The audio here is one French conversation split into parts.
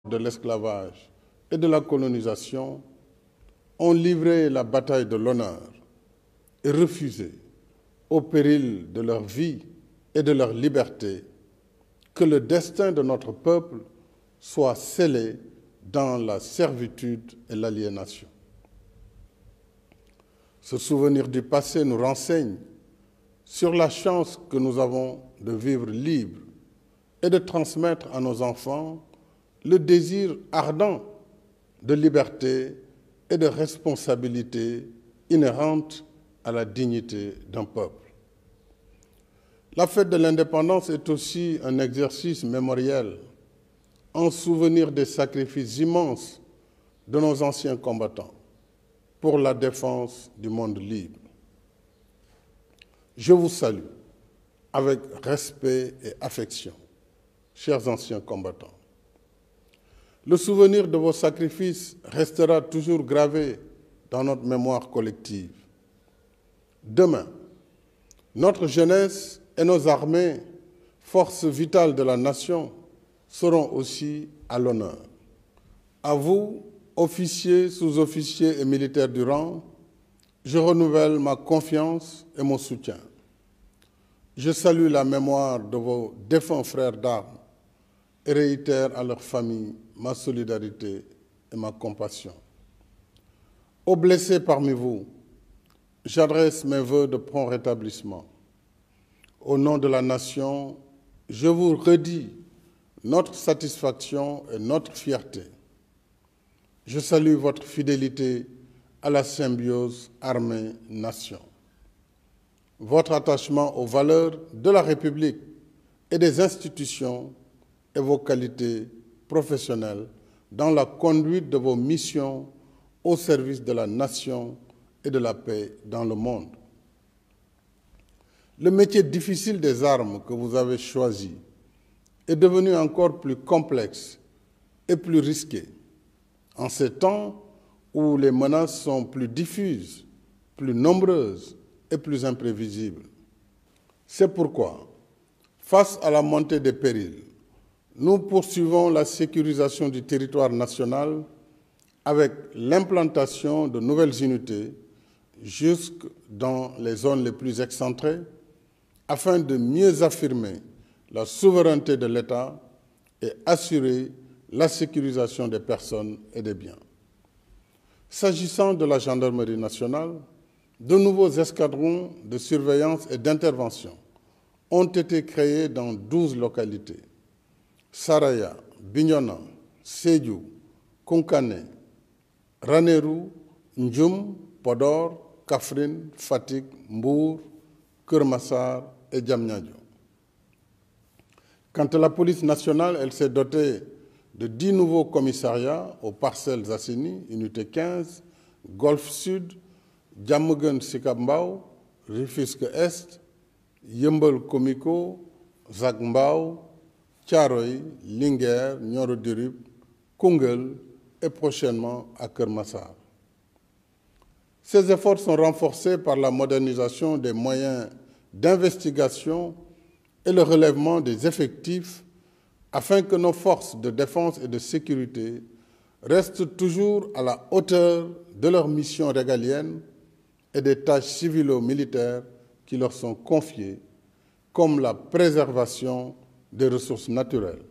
de l'esclavage et de la colonisation ont livré la bataille de l'honneur et refusé, au péril de leur vie et de leur liberté, que le destin de notre peuple soit scellé dans la servitude et l'aliénation. Ce souvenir du passé nous renseigne sur la chance que nous avons de vivre libres et de transmettre à nos enfants le désir ardent de liberté et de responsabilité inhérente à la dignité d'un peuple. La fête de l'indépendance est aussi un exercice mémoriel en souvenir des sacrifices immenses de nos anciens combattants pour la défense du monde libre. Je vous salue avec respect et affection, chers anciens combattants. Le souvenir de vos sacrifices restera toujours gravé dans notre mémoire collective. Demain, notre jeunesse et nos armées, forces vitales de la nation, seront aussi à l'honneur. À vous, officiers, sous-officiers et militaires du rang, je renouvelle ma confiance et mon soutien. Je salue la mémoire de vos défunts frères d'armes et réitère à leurs familles ma solidarité et ma compassion. Aux blessés parmi vous, j'adresse mes vœux de prompt rétablissement. Au nom de la nation, je vous redis notre satisfaction et notre fierté. Je salue votre fidélité à la symbiose armée-nation. Votre attachement aux valeurs de la République et des institutions et vos qualités professionnelles dans la conduite de vos missions au service de la nation et de la paix dans le monde. Le métier difficile des armes que vous avez choisi est devenu encore plus complexe et plus risqué en ces temps où les menaces sont plus diffuses, plus nombreuses et plus imprévisibles. C'est pourquoi, face à la montée des périls, nous poursuivons la sécurisation du territoire national avec l'implantation de nouvelles unités jusque dans les zones les plus excentrées afin de mieux affirmer la souveraineté de l'État et assurer la sécurisation des personnes et des biens. S'agissant de la gendarmerie nationale, de nouveaux escadrons de surveillance et d'intervention ont été créés dans 12 localités. Saraya, Bignona, Sédhiou, Koungheul, Ranérou, Ndioum, Podor, Kaffrine, Fatick, Mbour, Keur Massar et Diamniadio. Quant à la police nationale, elle s'est dotée de 10 nouveaux commissariats aux Parcelles Assainies, unité 15, Golfe Sud, Diamaguène Sicap Mbao, Rufisque Est, Yeumbeul Comico, Zac Mbao, Thiaroye, Linguère, Nioro du Rip, Koungheul et prochainement à Keur Massar. Ces efforts sont renforcés par la modernisation des moyens d'investigation et le relèvement des effectifs afin que nos forces de défense et de sécurité restent toujours à la hauteur de leurs missions régaliennes et des tâches civilo-militaires qui leur sont confiées, comme la préservation des ressources naturelles,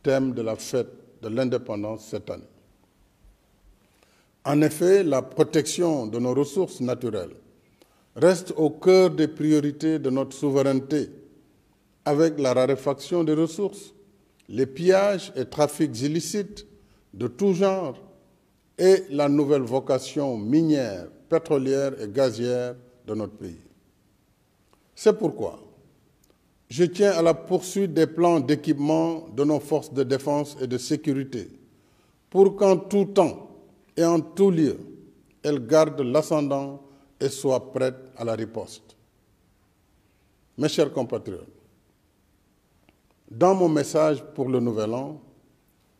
thème de la fête de l'indépendance cette année. En effet, la protection de nos ressources naturelles reste au cœur des priorités de notre souveraineté, avec la raréfaction des ressources, les pillages et trafics illicites de tout genre et la nouvelle vocation minière, pétrolière et gazière de notre pays. C'est pourquoi je tiens à la poursuite des plans d'équipement de nos forces de défense et de sécurité pour qu'en tout temps et en tout lieu, elles gardent l'ascendant et soient prêtes à la riposte. Mes chers compatriotes, dans mon message pour le Nouvel An,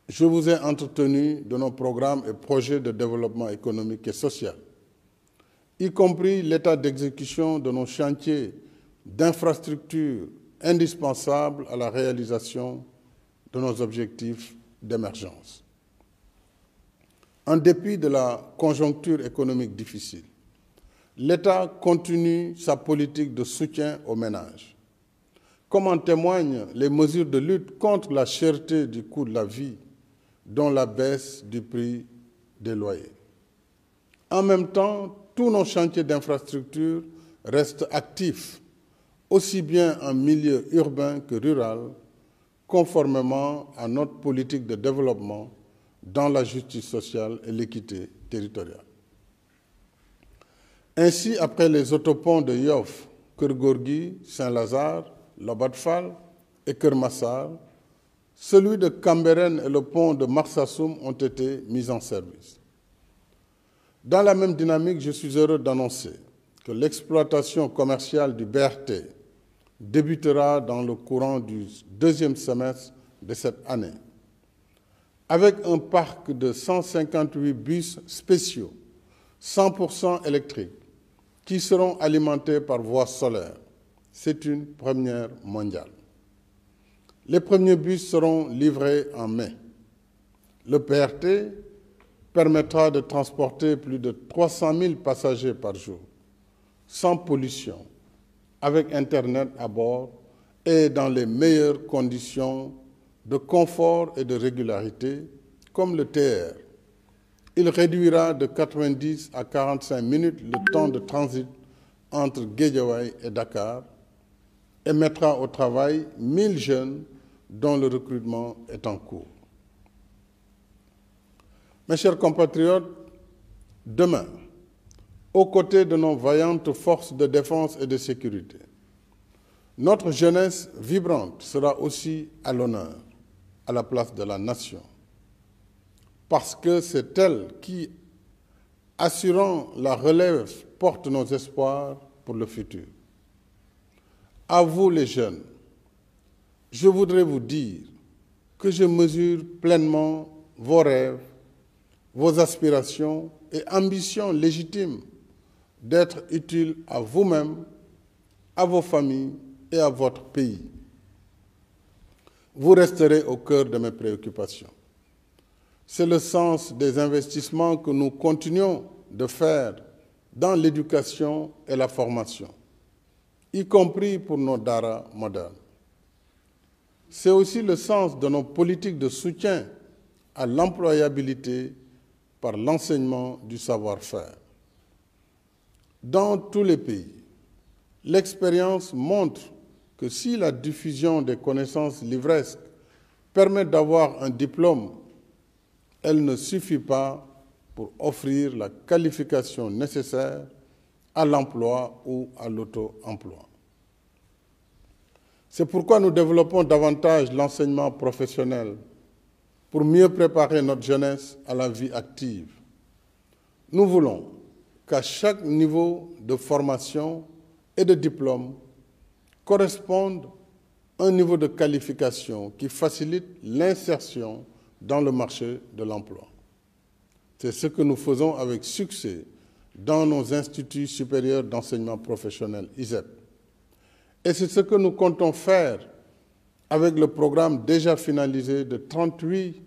je vous ai entretenu de nos programmes et projets de développement économique et social, y compris l'état d'exécution de nos chantiers d'infrastructures indispensables à la réalisation de nos objectifs d'émergence. En dépit de la conjoncture économique difficile, l'État continue sa politique de soutien aux ménages, comme en témoignent les mesures de lutte contre la cherté du coût de la vie, dont la baisse du prix des loyers. En même temps, tous nos chantiers d'infrastructure restent actifs, aussi bien en milieu urbain que rural, conformément à notre politique de développement dans la justice sociale et l'équité territoriale. Ainsi, après les autoponts de Yoff, Keur Gorgui, Saint-Lazare, Lobat Fall et Keur Massar, celui de Cambérène et le pont de Marsassoum ont été mis en service. Dans la même dynamique, je suis heureux d'annoncer que l'exploitation commerciale du BRT débutera dans le courant du deuxième semestre de cette année, avec un parc de 158 bus spéciaux, 100% électriques, qui seront alimentés par voie solaire. C'est une première mondiale. Les premiers bus seront livrés en mai. Le BRT permettra de transporter plus de 300 000 passagers par jour, sans pollution, avec Internet à bord et dans les meilleures conditions de confort et de régularité, comme le TER. Il réduira de 90 à 45 minutes le temps de transit entre Guédiawaye et Dakar et mettra au travail 1000 jeunes dont le recrutement est en cours. Mes chers compatriotes, demain, aux côtés de nos vaillantes forces de défense et de sécurité, notre jeunesse vibrante sera aussi à l'honneur, à la place de la nation, parce que c'est elle qui, assurant la relève, porte nos espoirs pour le futur. À vous les jeunes, je voudrais vous dire que je mesure pleinement vos rêves, vos aspirations et ambitions légitimes d'être utiles à vous-même, à vos familles et à votre pays. Vous resterez au cœur de mes préoccupations. C'est le sens des investissements que nous continuons de faire dans l'éducation et la formation, y compris pour nos daara modernes. C'est aussi le sens de nos politiques de soutien à l'employabilité par l'enseignement du savoir-faire. Dans tous les pays, l'expérience montre que si la diffusion des connaissances livresques permet d'avoir un diplôme, elle ne suffit pas pour offrir la qualification nécessaire à l'emploi ou à l'auto-emploi. C'est pourquoi nous développons davantage l'enseignement professionnel pour mieux préparer notre jeunesse à la vie active. Nous voulons qu'à chaque niveau de formation et de diplôme corresponde un niveau de qualification qui facilite l'insertion dans le marché de l'emploi. C'est ce que nous faisons avec succès dans nos instituts supérieurs d'enseignement professionnel, ISEP. Et c'est ce que nous comptons faire avec le programme déjà finalisé de 38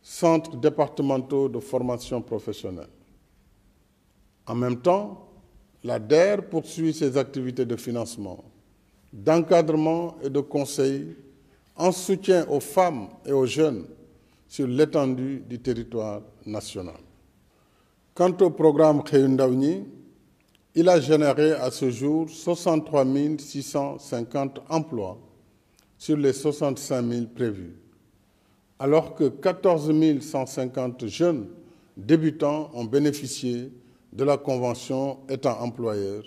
centres départementaux de formation professionnelle. En même temps, la DER poursuit ses activités de financement, d'encadrement et de conseil en soutien aux femmes et aux jeunes sur l'étendue du territoire national. Quant au programme Xëyu Ndaw ñi, il a généré à ce jour 63 650 emplois sur les 65 000 prévus, alors que 14 150 jeunes débutants ont bénéficié de la convention État employeur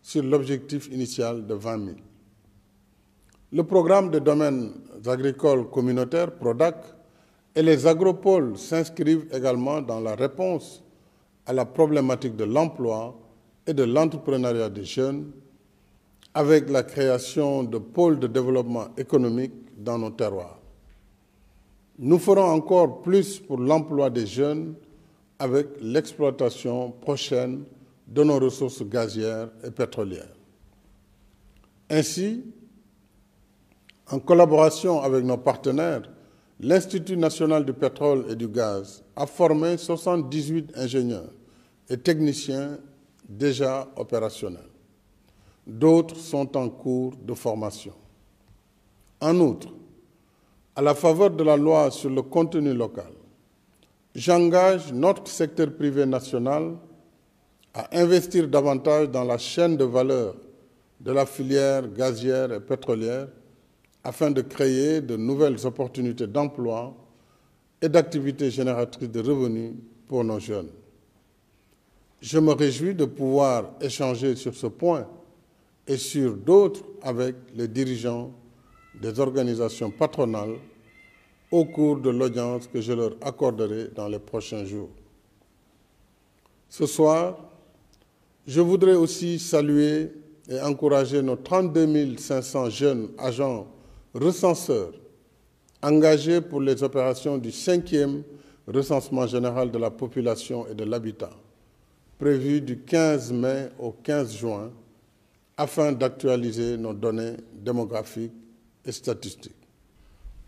sur l'objectif initial de 20 000. Le programme de domaines agricoles communautaires, PRODAC, et les agropoles s'inscrivent également dans la réponse à la problématique de l'emploi et de l'entrepreneuriat des jeunes, avec la création de pôles de développement économique dans nos terroirs. Nous ferons encore plus pour l'emploi des jeunes avec l'exploitation prochaine de nos ressources gazières et pétrolières. Ainsi, en collaboration avec nos partenaires, l'Institut national du pétrole et du gaz a formé 78 ingénieurs et techniciens déjà opérationnels. D'autres sont en cours de formation. En outre, à la faveur de la loi sur le contenu local, j'engage notre secteur privé national à investir davantage dans la chaîne de valeur de la filière gazière et pétrolière afin de créer de nouvelles opportunités d'emploi et d'activités génératrices de revenus pour nos jeunes. Je me réjouis de pouvoir échanger sur ce point et sur d'autres avec les dirigeants des organisations patronales au cours de l'audience que je leur accorderai dans les prochains jours. Ce soir, je voudrais aussi saluer et encourager nos 32 500 jeunes agents recenseurs engagés pour les opérations du 5e recensement général de la population et de l'habitat, prévu du 15 mai au 15 juin, afin d'actualiser nos données démographiques et statistiques.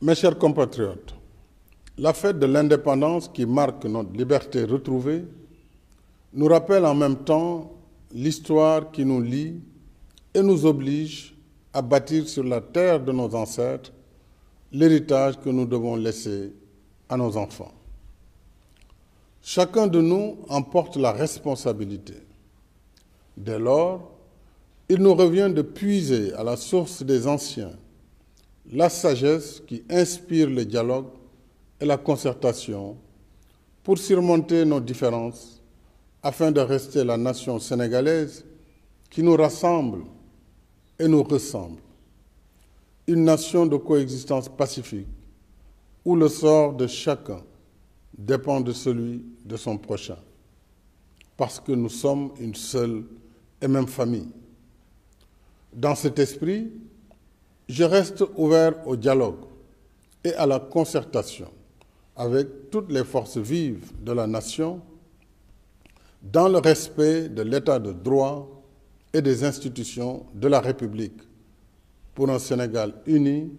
Mes chers compatriotes, la fête de l'indépendance qui marque notre liberté retrouvée nous rappelle en même temps l'histoire qui nous lie et nous oblige à bâtir sur la terre de nos ancêtres l'héritage que nous devons laisser à nos enfants. Chacun de nous en porte la responsabilité. Dès lors, il nous revient de puiser à la source des anciens la sagesse qui inspire le dialogue et la concertation pour surmonter nos différences afin de rester la nation sénégalaise qui nous rassemble et nous ressemble. Une nation de coexistence pacifique où le sort de chacun dépend de celui de son prochain, parce que nous sommes une seule et même famille. Dans cet esprit, je reste ouvert au dialogue et à la concertation avec toutes les forces vives de la nation dans le respect de l'état de droit et des institutions de la République pour un Sénégal uni